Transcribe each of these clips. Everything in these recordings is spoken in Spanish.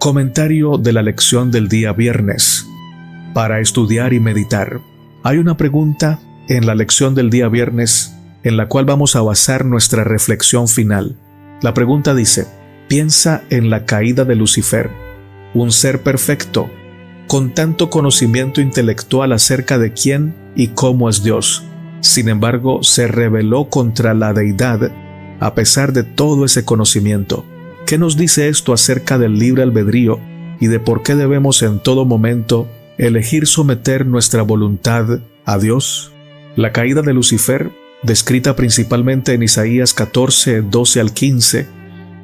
Comentario de la lección del día viernes. Para estudiar y meditar. Hay una pregunta en la lección del día viernes en la cual vamos a basar nuestra reflexión final. La pregunta dice: piensa en la caída de Lucifer, un ser perfecto, con tanto conocimiento intelectual acerca de quién y cómo es Dios. Sin embargo, se rebeló contra la deidad a pesar de todo ese conocimiento. ¿Qué nos dice esto acerca del libre albedrío y de por qué debemos en todo momento elegir someter nuestra voluntad a Dios? La caída de Lucifer, descrita principalmente en Isaías 14, 12 al 15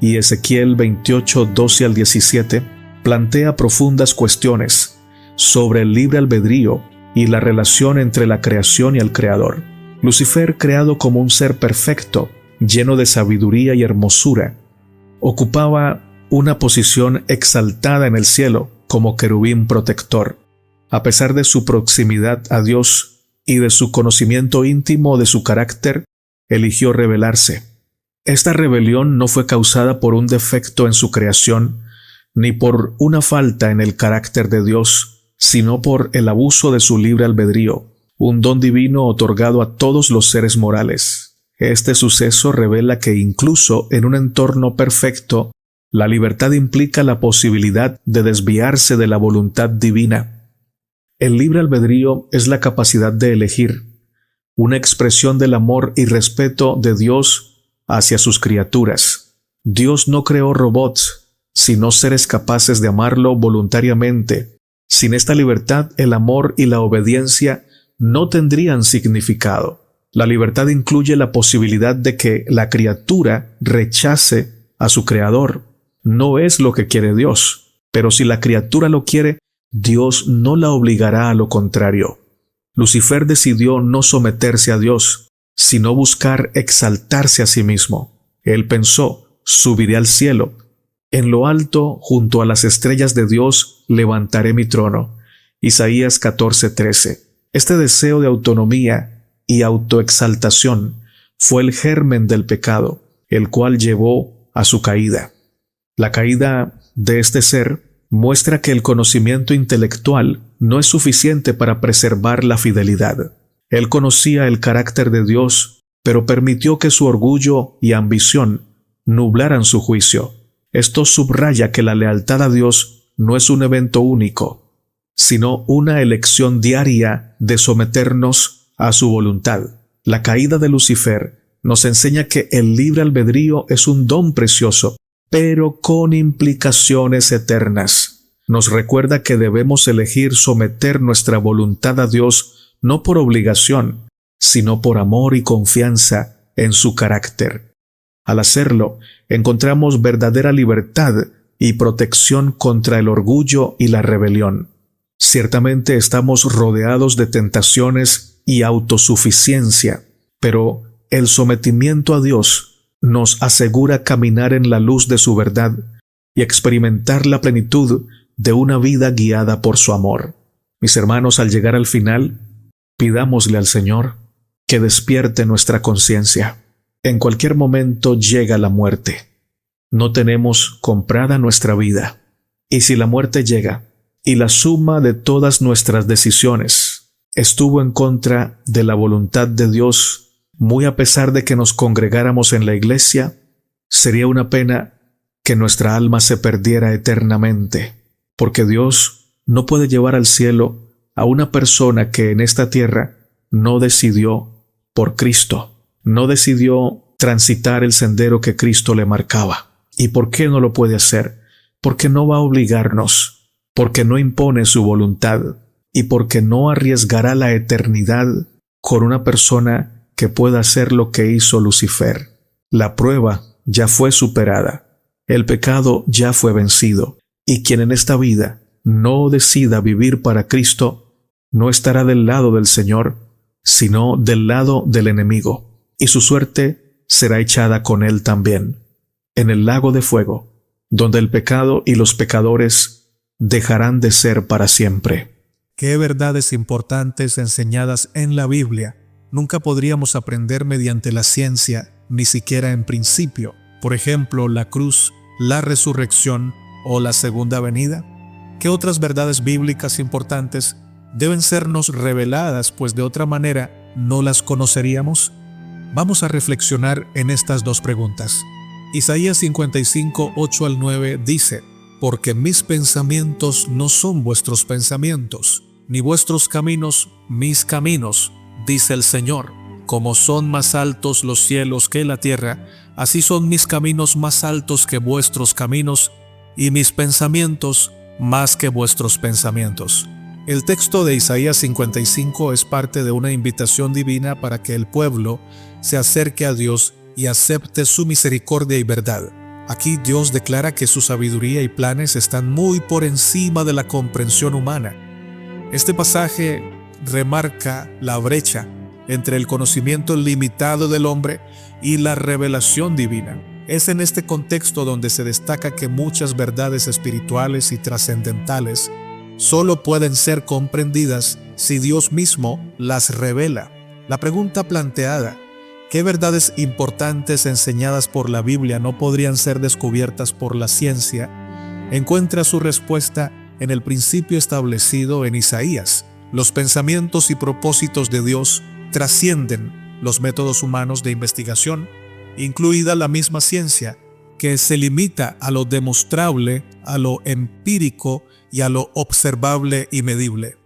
y Ezequiel 28, 12 al 17, plantea profundas cuestiones sobre el libre albedrío y la relación entre la creación y el Creador. Lucifer, creado como un ser perfecto, lleno de sabiduría y hermosura, ocupaba una posición exaltada en el cielo como querubín protector. A pesar de su proximidad a Dios y de su conocimiento íntimo de su carácter, eligió rebelarse. Esta rebelión no fue causada por un defecto en su creación, ni por una falta en el carácter de Dios, sino por el abuso de su libre albedrío, un don divino otorgado a todos los seres morales. Este suceso revela que incluso en un entorno perfecto, la libertad implica la posibilidad de desviarse de la voluntad divina. El libre albedrío es la capacidad de elegir, una expresión del amor y respeto de Dios hacia sus criaturas. Dios no creó robots, sino seres capaces de amarlo voluntariamente. Sin esta libertad, el amor y la obediencia no tendrían significado. La libertad incluye la posibilidad de que la criatura rechace a su creador. No es lo que quiere Dios, pero si la criatura lo quiere, Dios no la obligará a lo contrario. Lucifer decidió no someterse a Dios, sino buscar exaltarse a sí mismo. Él pensó: subiré al cielo. En lo alto, junto a las estrellas de Dios, levantaré mi trono. Isaías 14:13. Este deseo de autonomía y autoexaltación fue el germen del pecado, el cual llevó a su caída. La caída de este ser muestra que el conocimiento intelectual no es suficiente para preservar la fidelidad. Él conocía el carácter de Dios, pero permitió que su orgullo y ambición nublaran su juicio. Esto subraya que la lealtad a Dios no es un evento único, sino una elección diaria de someternos a su voluntad. La caída de Lucifer nos enseña que el libre albedrío es un don precioso, pero con implicaciones eternas. Nos recuerda que debemos elegir someter nuestra voluntad a Dios no por obligación, sino por amor y confianza en su carácter. Al hacerlo, encontramos verdadera libertad y protección contra el orgullo y la rebelión. Ciertamente estamos rodeados de tentaciones y autosuficiencia, pero el sometimiento a Dios nos asegura caminar en la luz de su verdad y experimentar la plenitud de una vida guiada por su amor. Mis hermanos, al llegar al final, pidámosle al Señor que despierte nuestra conciencia. En cualquier momento llega la muerte. No tenemos comprada nuestra vida. Y si la muerte llega, y la suma de todas nuestras decisiones estuvo en contra de la voluntad de Dios, muy a pesar de que nos congregáramos en la iglesia, sería una pena que nuestra alma se perdiera eternamente, porque Dios no puede llevar al cielo a una persona que en esta tierra no decidió por Cristo, no decidió transitar el sendero que Cristo le marcaba. ¿Y por qué no lo puede hacer? Porque no va a obligarnos, porque no impone su voluntad, y porque no arriesgará la eternidad con una persona que pueda hacer lo que hizo Lucifer. La prueba ya fue superada, el pecado ya fue vencido, y quien en esta vida no decida vivir para Cristo, no estará del lado del Señor, sino del lado del enemigo, y su suerte será echada con él también, en el lago de fuego, donde el pecado y los pecadores dejarán de ser para siempre. Qué verdades importantes enseñadas en la Biblia nunca podríamos aprender mediante la ciencia, ni siquiera en principio. Por ejemplo, la cruz, la resurrección o la segunda venida? ¿Qué otras verdades bíblicas importantes deben sernos reveladas, pues de otra manera no las conoceríamos? Vamos a reflexionar en estas dos preguntas. Isaías 55, 8 al 9 dice: porque mis pensamientos no son vuestros pensamientos, ni vuestros caminos mis caminos, dice el Señor. Como son más altos los cielos que la tierra, así son mis caminos más altos que vuestros caminos, y mis pensamientos más que vuestros pensamientos. El texto de Isaías 55 es parte de una invitación divina para que el pueblo se acerque a Dios y acepte su misericordia y verdad. Aquí Dios declara que su sabiduría y planes están muy por encima de la comprensión humana. Este pasaje remarca la brecha entre el conocimiento limitado del hombre y la revelación divina. Es en este contexto donde se destaca que muchas verdades espirituales y trascendentales solo pueden ser comprendidas si Dios mismo las revela. La pregunta planteada, ¿qué verdades importantes enseñadas por la Biblia no podrían ser descubiertas por la ciencia?, encuentra su respuesta en el principio establecido en Isaías. Los pensamientos y propósitos de Dios trascienden los métodos humanos de investigación, incluida la misma ciencia, que se limita a lo demostrable, a lo empírico y a lo observable y medible.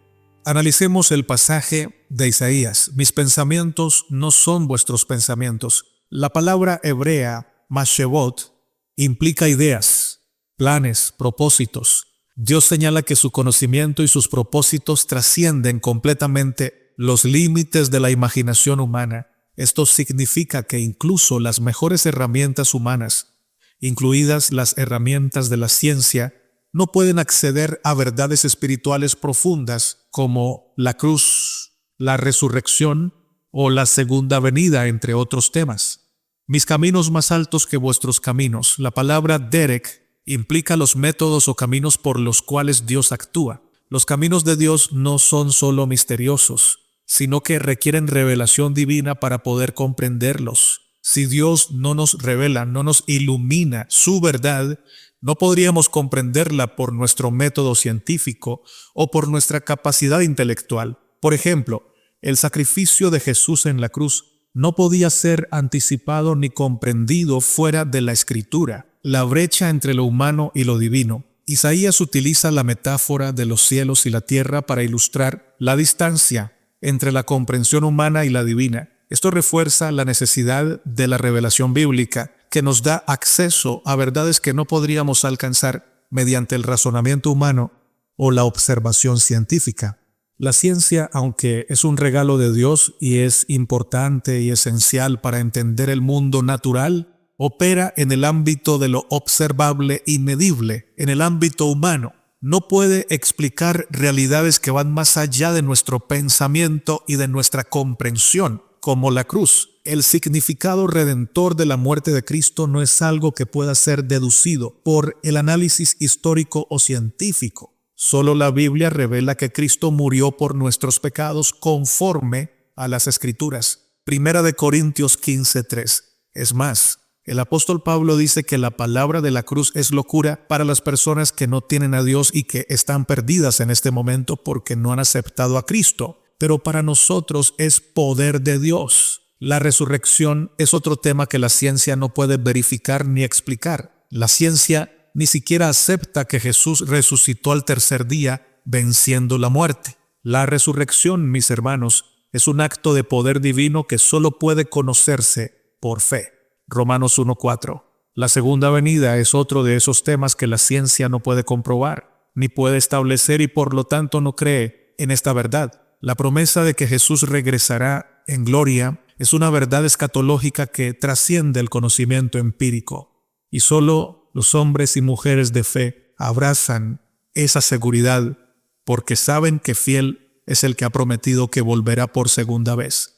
Analicemos el pasaje de Isaías. Mis pensamientos no son vuestros pensamientos. La palabra hebrea, mashevot, implica ideas, planes, propósitos. Dios señala que su conocimiento y sus propósitos trascienden completamente los límites de la imaginación humana. Esto significa que incluso las mejores herramientas humanas, incluidas las herramientas de la ciencia, no pueden acceder a verdades espirituales profundas como la cruz, la resurrección o la segunda venida, entre otros temas. Mis caminos más altos que vuestros caminos. La palabra derek implica los métodos o caminos por los cuales Dios actúa. Los caminos de Dios no son solo misteriosos, sino que requieren revelación divina para poder comprenderlos. Si Dios no nos revela, no nos ilumina su verdad, no podríamos comprenderla por nuestro método científico o por nuestra capacidad intelectual. Por ejemplo, el sacrificio de Jesús en la cruz no podía ser anticipado ni comprendido fuera de la Escritura. La brecha entre lo humano y lo divino. Isaías utiliza la metáfora de los cielos y la tierra para ilustrar la distancia entre la comprensión humana y la divina. Esto refuerza la necesidad de la revelación bíblica, que nos da acceso a verdades que no podríamos alcanzar mediante el razonamiento humano o la observación científica. La ciencia, aunque es un regalo de Dios y es importante y esencial para entender el mundo natural, opera en el ámbito de lo observable y medible, en el ámbito humano. No puede explicar realidades que van más allá de nuestro pensamiento y de nuestra comprensión, como la cruz. El significado redentor de la muerte de Cristo no es algo que pueda ser deducido por el análisis histórico o científico. Solo la Biblia revela que Cristo murió por nuestros pecados conforme a las Escrituras. 1 Corintios 15:3. Es más, el apóstol Pablo dice que la palabra de la cruz es locura para las personas que no tienen a Dios y que están perdidas en este momento porque no han aceptado a Cristo. Pero para nosotros es poder de Dios. La resurrección es otro tema que la ciencia no puede verificar ni explicar. La ciencia ni siquiera acepta que Jesús resucitó al tercer día, venciendo la muerte. La resurrección, mis hermanos, es un acto de poder divino que solo puede conocerse por fe. Romanos 1:4. La segunda venida es otro de esos temas que la ciencia no puede comprobar, ni puede establecer y por lo tanto no cree en esta verdad. La promesa de que Jesús regresará en gloria es una verdad escatológica que trasciende el conocimiento empírico. Y solo los hombres y mujeres de fe abrazan esa seguridad porque saben que fiel es el que ha prometido que volverá por segunda vez.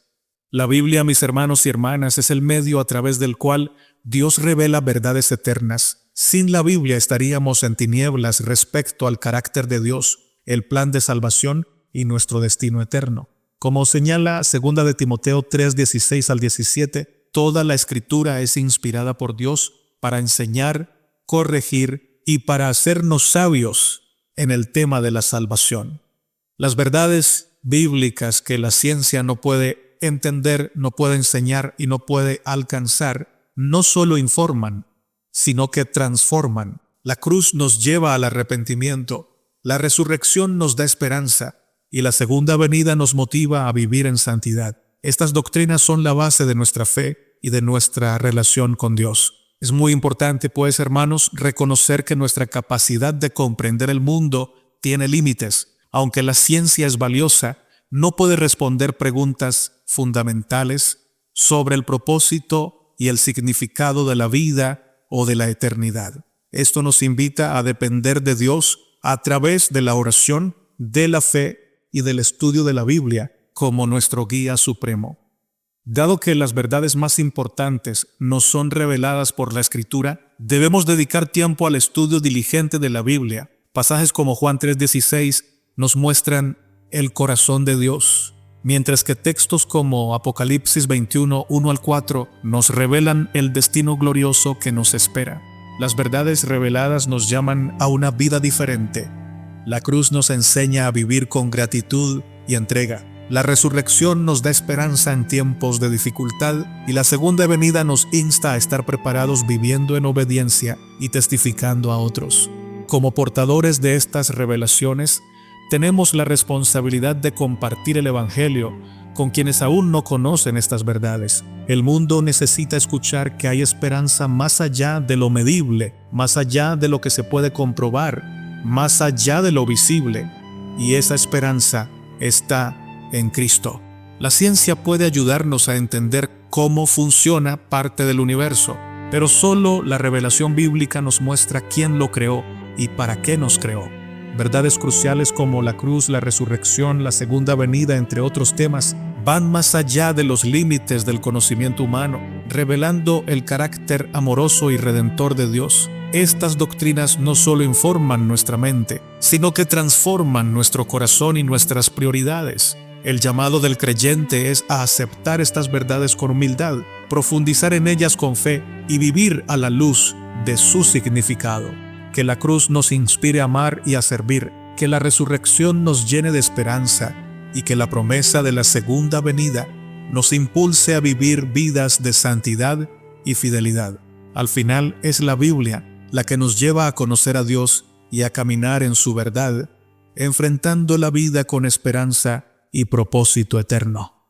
La Biblia, mis hermanos y hermanas, es el medio a través del cual Dios revela verdades eternas. Sin la Biblia estaríamos en tinieblas respecto al carácter de Dios, el plan de salvación y nuestro destino eterno. Como señala 2 de Timoteo 3:16 al 17, toda la Escritura es inspirada por Dios para enseñar, corregir y para hacernos sabios en el tema de la salvación. Las verdades bíblicas que la ciencia no puede entender, no puede enseñar y no puede alcanzar, no solo informan, sino que transforman. La cruz nos lleva al arrepentimiento, la resurrección nos da esperanza y la segunda venida nos motiva a vivir en santidad. Estas doctrinas son la base de nuestra fe y de nuestra relación con Dios. Es muy importante, pues, hermanos, reconocer que nuestra capacidad de comprender el mundo tiene límites. Aunque la ciencia es valiosa, no puede responder preguntas fundamentales sobre el propósito y el significado de la vida o de la eternidad. Esto nos invita a depender de Dios a través de la oración, de la fe y del estudio de la Biblia como nuestro guía supremo. Dado que las verdades más importantes nos son reveladas por la Escritura, debemos dedicar tiempo al estudio diligente de la Biblia. Pasajes como Juan 3:16 nos muestran el corazón de Dios, mientras que textos como Apocalipsis 21, 1 al 4 nos revelan el destino glorioso que nos espera. Las verdades reveladas nos llaman a una vida diferente. La cruz nos enseña a vivir con gratitud y entrega. La resurrección nos da esperanza en tiempos de dificultad y la segunda venida nos insta a estar preparados viviendo en obediencia y testificando a otros. Como portadores de estas revelaciones, tenemos la responsabilidad de compartir el Evangelio con quienes aún no conocen estas verdades. El mundo necesita escuchar que hay esperanza más allá de lo medible, más allá de lo que se puede comprobar, más allá de lo visible, y esa esperanza está en Cristo. La ciencia puede ayudarnos a entender cómo funciona parte del universo, pero solo la revelación bíblica nos muestra quién lo creó y para qué nos creó. Verdades cruciales como la cruz, la resurrección, la segunda venida, entre otros temas, van más allá de los límites del conocimiento humano, revelando el carácter amoroso y redentor de Dios. Estas doctrinas no solo informan nuestra mente, sino que transforman nuestro corazón y nuestras prioridades. El llamado del creyente es a aceptar estas verdades con humildad, profundizar en ellas con fe y vivir a la luz de su significado. Que la cruz nos inspire a amar y a servir, que la resurrección nos llene de esperanza y que la promesa de la segunda venida nos impulse a vivir vidas de santidad y fidelidad. Al final es la Biblia la que nos lleva a conocer a Dios y a caminar en su verdad, enfrentando la vida con esperanza y propósito eterno.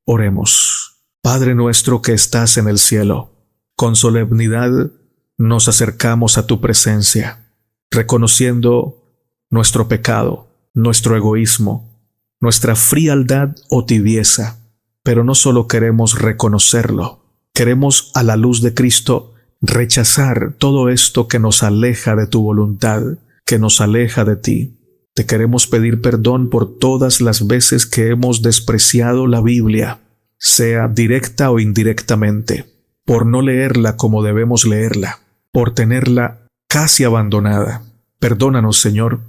Oremos. Padre nuestro que estás en el cielo, con solemnidad nos acercamos a tu presencia, reconociendo nuestro pecado, nuestro egoísmo, nuestra frialdad o tibieza, pero no solo queremos reconocerlo, queremos a la luz de Cristo rechazar todo esto que nos aleja de tu voluntad, que nos aleja de ti. Te queremos pedir perdón por todas las veces que hemos despreciado la Biblia, sea directa o indirectamente, por no leerla como debemos leerla, por tenerla casi abandonada. Perdónanos, Señor,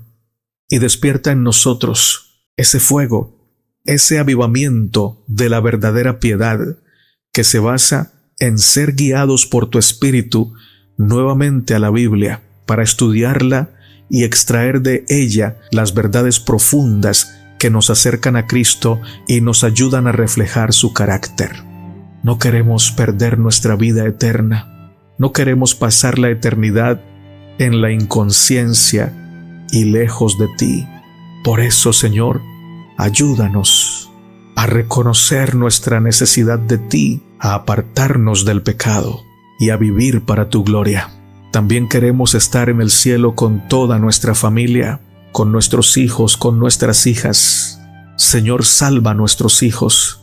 y despierta en nosotros ese fuego, ese avivamiento de la verdadera piedad que se basa en ser guiados por tu Espíritu nuevamente a la Biblia para estudiarla y extraer de ella las verdades profundas que nos acercan a Cristo y nos ayudan a reflejar su carácter. No queremos perder nuestra vida eterna. No queremos pasar la eternidad en la inconsciencia y lejos de ti. Por eso, Señor, ayúdanos a reconocer nuestra necesidad de ti, a apartarnos del pecado y a vivir para tu gloria. También queremos estar en el cielo con toda nuestra familia, con nuestros hijos, con nuestras hijas. Señor, salva a nuestros hijos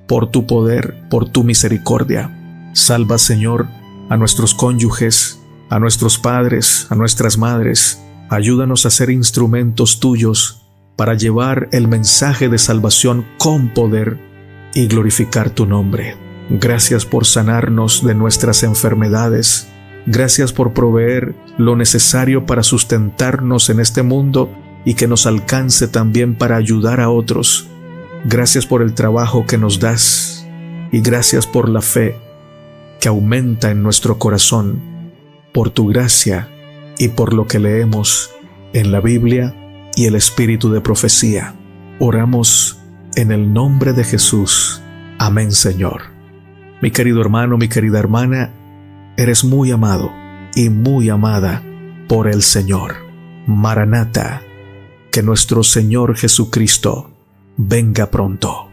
por tu poder, por tu misericordia. Salva, Señor, a nuestros cónyuges, a nuestros padres, a nuestras madres. Ayúdanos a ser instrumentos tuyos para llevar el mensaje de salvación con poder y glorificar tu nombre. Gracias por sanarnos de nuestras enfermedades. Gracias por proveer lo necesario para sustentarnos en este mundo y que nos alcance también para ayudar a otros. Gracias por el trabajo que nos das y gracias por la fe que aumenta en nuestro corazón, por tu gracia y por lo que leemos en la Biblia y el espíritu de profecía. Oramos en el nombre de Jesús. Amén, Señor. Mi querido hermano, mi querida hermana, eres muy amado y muy amada por el Señor. Maranata, que nuestro Señor Jesucristo venga pronto.